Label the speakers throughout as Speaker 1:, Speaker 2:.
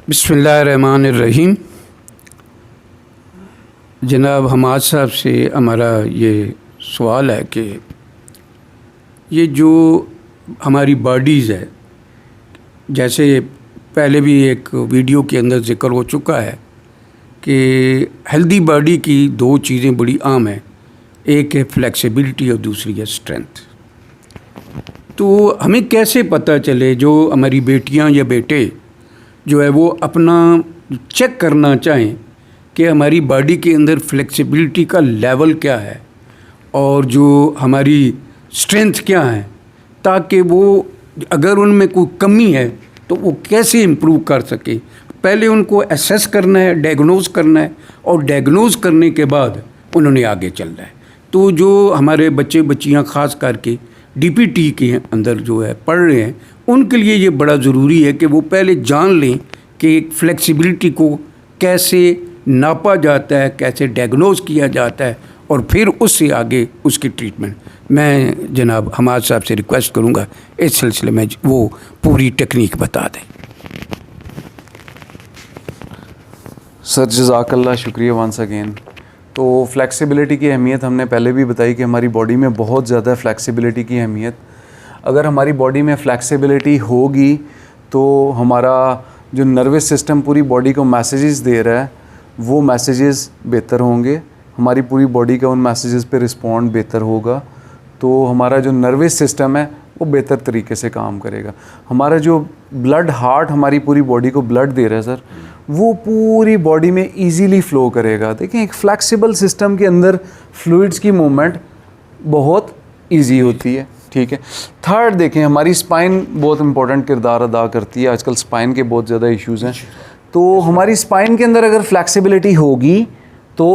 Speaker 1: बिस्मिल्लाहिर्रहमानिर्रहीम। जनाब हमाद साहब से हमारा ये सवाल है कि ये जो हमारी बॉडीज़ है, जैसे पहले भी एक वीडियो के अंदर ज़िक्र हो चुका है कि हेल्दी बॉडी की दो चीज़ें बड़ी आम हैं, एक है फ्लेक्सिबिलिटी और दूसरी है स्ट्रेंथ। तो हमें कैसे पता चले, जो हमारी बेटियां या बेटे जो है वो अपना चेक करना चाहें कि हमारी बॉडी के अंदर फ्लेक्सिबिलिटी का लेवल क्या है और जो हमारी स्ट्रेंथ क्या है, ताकि वो अगर उनमें कोई कमी है तो वो कैसे इम्प्रूव कर सके। पहले उनको एसेस करना है, डायग्नोज करना है, और डायग्नोज करने के बाद उन्होंने आगे चलना है। तो जो हमारे बच्चे बच्चियां ख़ास करके डीपीटी के अंदर जो है पढ़ रहे हैं, उनके लिए ये बड़ा ज़रूरी है कि वो पहले जान लें कि फ्लेक्सिबिलिटी को कैसे नापा जाता है, कैसे डायग्नोज किया जाता है, और फिर उससे आगे उसकी ट्रीटमेंट। मैं जनाब हमाद साहब से रिक्वेस्ट करूँगा इस सिलसिले में वो पूरी टेक्निक बता दें।
Speaker 2: सर जज़ाकल्लाह, शुक्रिया वंस अगेन। तो फ्लेक्सिबिलिटी की अहमियत हमने पहले भी बताई कि हमारी बॉडी में बहुत ज़्यादा फ्लेक्सिबिलिटी की अहमियत। अगर हमारी बॉडी में फ्लेक्सिबिलिटी होगी तो हमारा जो नर्वस सिस्टम पूरी बॉडी को मैसेजेस दे रहा है वो मैसेजेस बेहतर होंगे, हमारी पूरी बॉडी का उन मैसेजेस पे रिस्पॉन्ड बेहतर होगा, तो हमारा जो नर्वस सिस्टम है वो बेहतर तरीके से काम करेगा। हमारा जो ब्लड, हार्ट हमारी पूरी बॉडी को ब्लड दे रहा है सर, वो पूरी बॉडी में इजीली फ़्लो करेगा। देखें, एक फ्लेक्सिबल सिस्टम के अंदर फ्लूइड्स की मूवमेंट बहुत इजी होती है, ठीक है। थर्ड देखें, हमारी स्पाइन बहुत इंपॉर्टेंट किरदार अदा करती है। आजकल स्पाइन के बहुत ज़्यादा इश्यूज़ हैं, तो हमारी स्पाइन के अंदर अगर फ्लेक्सिबिलिटी होगी तो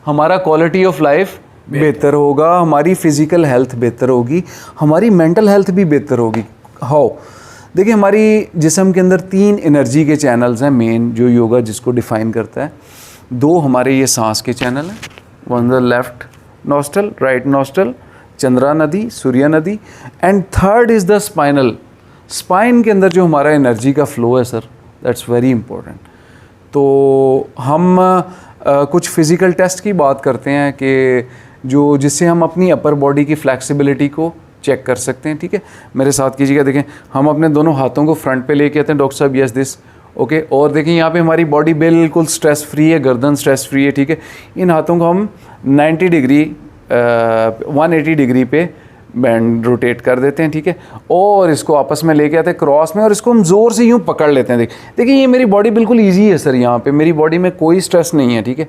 Speaker 2: हमारा क्वालिटी ऑफ लाइफ बेहतर होगा, हमारी फ़िज़िकल हेल्थ बेहतर होगी, हमारी मेंटल हेल्थ भी बेहतर होगी। हाउ? देखिए, हमारी जिस्म के अंदर 3 एनर्जी के चैनल्स हैं मेन, जो योगा जिसको डिफ़ाइन करता है। 2 हमारे ये सांस के चैनल हैं, one the left nostril, right nostril, Chandra नदी, सूर्या नदी, and third is the spinal. Spine के अंदर जो हमारा एनर्जी का फ़्लो है सर, दैट्स वेरी इंपॉर्टेंट। तो हम कुछ फ़िज़िकल टेस्ट की बात करते हैं कि जो जिससे हम अपनी अपर बॉडी की फ्लेक्सिबिलिटी को चेक कर सकते हैं, ठीक है। मेरे साथ कीजिएगा। देखें, हम अपने दोनों हाथों को फ्रंट पे लेके आते हैं, डॉक्टर साहब, यस दिस, ओके। और देखें यहाँ पे हमारी बॉडी बिल्कुल स्ट्रेस फ्री है, गर्दन स्ट्रेस फ्री है, ठीक है। इन हाथों को हम 90 डिग्री 180 डिग्री पे बैंड रोटेट कर देते हैं, ठीक है। और इसको आपस में लेके आते हैं क्रॉस में, और इसको हम ज़ोर से यूँ पकड़ लेते हैं। देखिए ये मेरी बॉडी बिल्कुल ईजी है सर, यहाँ पे मेरी बॉडी में कोई स्ट्रेस नहीं है, ठीक है।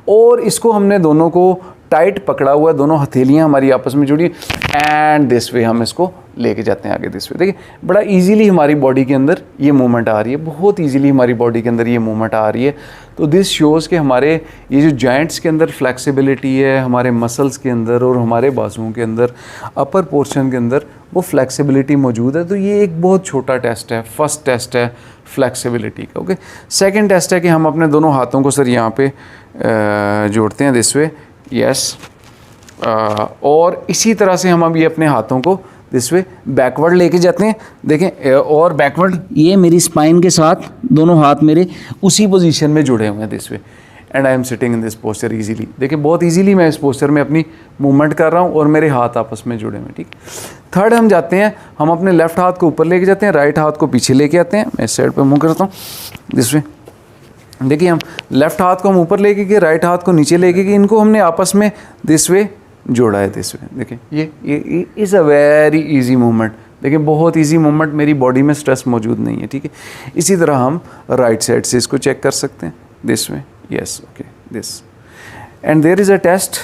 Speaker 2: और इसको हमने दोनों को टाइट पकड़ा हुआ है, दोनों हथेलियाँ हमारी आपस में जुड़ी, एंड दिस वे हम इसको लेके जाते हैं आगे, दिस वे। देखिए बड़ा इजीली हमारी बॉडी के अंदर ये मूवमेंट आ रही है, बहुत इजीली हमारी बॉडी के अंदर ये मूवमेंट आ रही है। तो दिस शोज़ कि हमारे ये जो जॉइंट्स के अंदर फ्लेक्सिबिलिटी है, हमारे मसल्स के अंदर और हमारे बाजुओं के अंदर, अपर पोर्शन के अंदर वो फ्लेक्सिबिलिटी मौजूद है। तो ये एक बहुत छोटा टेस्ट है, फर्स्ट टेस्ट है फ्लेक्सिबिलिटी का, ओके। सेकेंड टेस्ट है कि हम अपने दोनों हाथों को सर यहाँ पे जोड़ते हैं, दिस वे, यस। और इसी तरह से हम अब ये अपने हाथों को दिस वे बैकवर्ड लेके जाते हैं, देखें, और बैकवर्ड ये मेरी स्पाइन के साथ दोनों हाथ मेरे उसी पोजीशन में जुड़े हुए हैं, this way, and I am sitting in this posture easily. देखिए बहुत इजीली मैं इस पोस्चर में अपनी मूवमेंट कर रहा हूँ और मेरे हाथ आपस में जुड़े हुए हैं, ठीक। थर्ड हम जाते हैं, हम अपने लेफ्ट हाथ को ऊपर लेके जाते हैं, राइट हाथ को पीछे लेके आते हैं। मैं इस साइड पर मुँह करता हूँ, दिस वे। देखिए हम लेफ़्ट हाथ को हम ऊपर लेके गए, राइट हाथ को नीचे लेके गए, इनको हमने आपस में दिस वे जोड़ा है, दिस वे। देखिए ये is a very easy movement. देखिए बहुत इजी मूवमेंट, मेरी बॉडी में स्ट्रेस मौजूद नहीं है, ठीक है। इसी तरह हम राइट साइड से इसको चेक कर सकते हैं, this way, yes, okay, this. And there is a test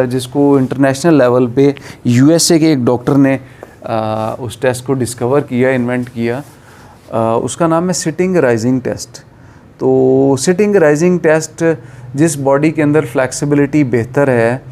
Speaker 2: जिसको इंटरनेशनल लेवल पे USA के एक डॉक्टर ने उस टेस्ट को डिस्कवर किया, इन्वेंट किया। उसका नाम है सिटिंग राइजिंग टेस्ट। तो सिटिंग राइजिंग टेस्ट, जिस बॉडी के अंदर फ्लेक्सिबिलिटी बेहतर है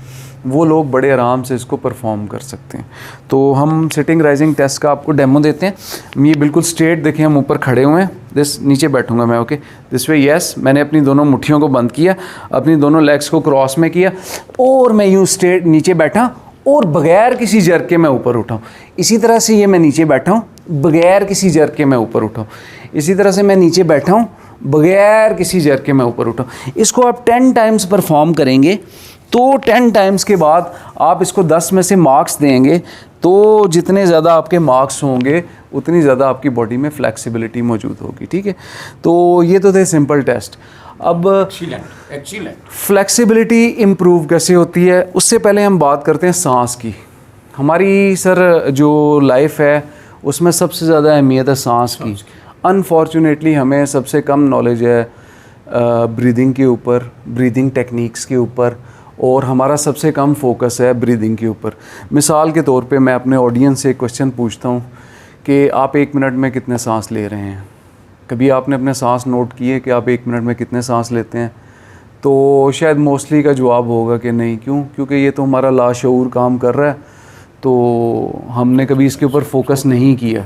Speaker 2: वो लोग बड़े आराम से इसको परफॉर्म कर सकते हैं। तो हम सिटिंग राइजिंग टेस्ट का आपको डेमो देते हैं। ये बिल्कुल स्ट्रेट, देखिए हम ऊपर खड़े हुए हैं, दिस नीचे बैठूंगा मैं, ओके, दिस वे, यस। मैंने अपनी दोनों मुट्ठियों को बंद किया, अपनी दोनों लेग्स को क्रॉस में किया, और मैं यूँ स्ट्रेट नीचे बैठा और बगैर किसी जर्क के मैं ऊपर उठाऊँ। इसी तरह से ये मैं नीचे बैठा हूँ, बगैर किसी जर्क के मैं ऊपर उठाऊँ। इसी तरह से मैं नीचे बैठा हूँ, बगैर किसी झटके मैं ऊपर उठा। इसको आप 10 टाइम्स परफॉर्म करेंगे तो 10 टाइम्स के बाद आप इसको 10 में से मार्क्स देंगे, तो जितने ज़्यादा आपके मार्क्स होंगे उतनी ज़्यादा आपकी बॉडी में फ्लेक्सिबिलिटी मौजूद होगी। ठीक है, तो ये तो थे सिंपल टेस्ट। अब
Speaker 1: एक्सीलेंट।
Speaker 2: फ्लेक्सिबिलिटी इम्प्रूव कैसे होती है, उससे पहले हम बात करते हैं सांस की। हमारी सर जो लाइफ है उसमें सबसे ज़्यादा अहमियत है सांस की। अनफॉर्चुनेटली हमें सबसे कम नॉलेज है ब्रीदिंग के ऊपर, ब्रीदिंग टेक्निक्स के ऊपर, और हमारा सबसे कम फोकस है ब्रीदिंग के ऊपर। मिसाल के तौर पे मैं अपने ऑडियंस से एक क्वेश्चन पूछता हूँ कि आप 1 मिनट में कितने सांस ले रहे हैं? कभी आपने अपने सांस नोट किए कि आप 1 मिनट में कितने सांस लेते हैं? तो शायद मोस्टली का जवाब होगा कि नहीं। क्यों? क्योंकि ये तो हमारा लाशऊर काम कर रहा है, तो हमने कभी इसके ऊपर फोकस नहीं किया।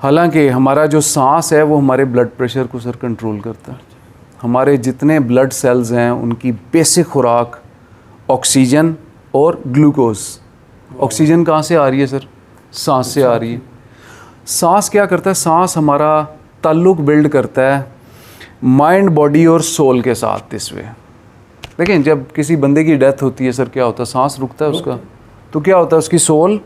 Speaker 2: हालांकि हमारा जो सांस है वो हमारे ब्लड प्रेशर को सर कंट्रोल करता है। हमारे जितने ब्लड सेल्स हैं उनकी बेसिक खुराक ऑक्सीजन और ग्लूकोज। ऑक्सीजन कहाँ से आ रही है सर? सांस से आ रही है। सांस क्या करता है? सांस हमारा ताल्लुक़ बिल्ड करता है माइंड, बॉडी और सोल के साथ। इस वे देखें, जब किसी बंदे की डेथ होती है सर, क्या होता है? सांस रुकता है उसका, तो क्या होता है? उसकी सोल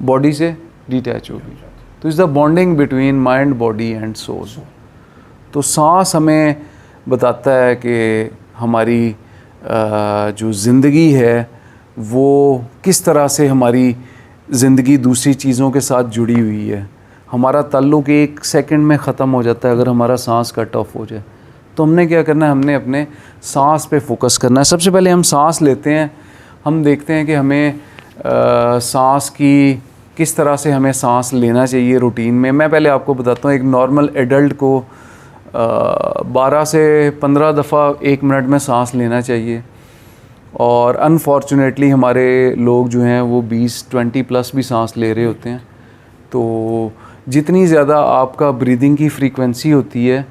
Speaker 2: बॉडी से डिटैच होगी। तो is the bonding between mind, body and soul. तो सांस हमें बताता है कि हमारी जो ज़िंदगी है वो किस तरह से हमारी ज़िंदगी दूसरी चीज़ों के साथ जुड़ी हुई है। हमारा ताल्लुक़ 1 सेकंड में ख़त्म हो जाता है अगर हमारा सांस कट ऑफ हो जाए। तो हमने क्या करना है? हमने अपने सांस पे फोकस करना है। सबसे पहले हम सांस लेते हैं, हम देखते हैं कि हमें सांस की किस तरह से हमें सांस लेना चाहिए रूटीन में। मैं पहले आपको बताता हूँ, एक नॉर्मल एडल्ट को 12 से 15 दफ़ा 1 मिनट में सांस लेना चाहिए, और अनफॉर्चुनेटली हमारे लोग जो हैं वो 20 प्लस भी सांस ले रहे होते हैं। तो जितनी ज़्यादा आपका ब्रीदिंग की फ्रीक्वेंसी होती है,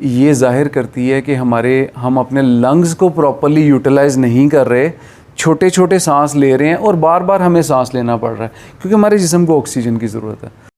Speaker 2: ये ज़ाहिर करती है कि हम अपने लंग्स को प्रॉपर्ली यूटिलाइज़ नहीं कर रहे, छोटे छोटे सांस ले रहे हैं और बार बार हमें सांस लेना पड़ रहा है, क्योंकि हमारे जिस्म को ऑक्सीजन की ज़रूरत है।